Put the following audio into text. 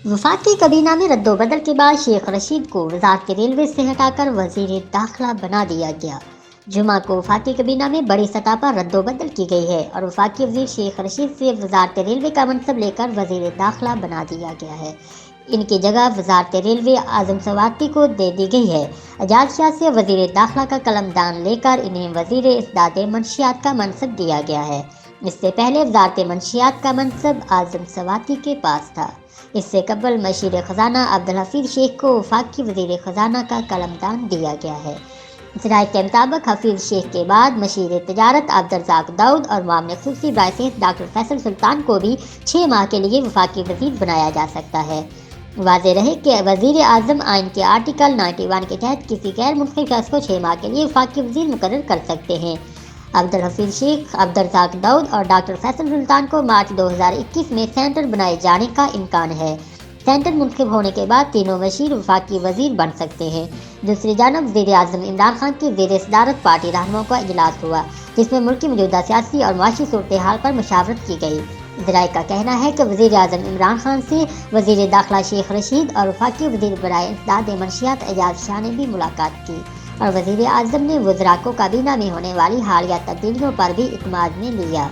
वफाकी कबीना में रद्दोबदल के बाद शेख रशीद को वजारत रेलवे से हटाकर वजीर दाखिला बना दिया गया। जुमा को वफाकी कबीना में बड़ी सतह पर रद्दोबदल की गई है और वफाकी वजीर शेख रशीद से वजारत रेलवे का मनसब लेकर वजीर दाखिला बना दिया गया है। इनकी जगह वजारत रेलवे आजम सवाती को दे दी गई है। एजाज शाह से वजीर दाखिला का कलमदान लेकर इन्हें वजीर इसदाद मंशियात का मनसब दिया गया है। इससे पहले वजारत मंशियात का मनसब आजम सवाती के पास था। इससे कबल मशीर ख़जाना अब्दुल हफीज़ शेख को वफाकी वज़ीर ख़जाना का कलमदान दिया गया है। ज़राए के मुताबिक हफीज़ शेख के बाद मशीर तजारत अब्दुर्रज़ाक दाऊद और मामले खसूसी बाइसेंस डॉक्टर फैसल सुल्तान को भी 6 माह के लिए वफाकी वज़ीर बनाया जा सकता है। वाज़ेह रहे कि वज़ीर आज़म आइन के आर्टिकल 91 के तहत किसी गैर मुल्की शख्स को 6 माह के लिए वफाकी वज़ीर मुकर्रर कर सकते हैं। अब्दुल हफीज़ शेख, अब्दुर्रज़ाक दाऊद और डॉक्टर फैसल सुल्तान को मार्च 2021 में सेंटर बनाए जाने का इम्कान है। सेंटर मुंतखब होने के बाद तीनों मशीर वफाकी वज़ीर बन सकते हैं। दूसरी जानब वज़ीर आज़म इमरान खान की ज़ेर सदारत पार्टी रहनुमाओं का इजलास हुआ, जिसमें मुल्क की मौजूदा सियासी और माशी सूरत हाल पर मुशावरत की गई। ज़राए का कहना है कि वज़ीर आज़म इमरान खान से वज़ीर दाखिला शेख रशीद और वफाकी वज़ीर बराए इंसदाद मंशियात एजाज शाह ने भी मुलाकात की और वज़ीर आज़म ने वज़रा को काबीना में होने वाली हालिया तब्दीलियों पर भी इत्मीनान में लिया।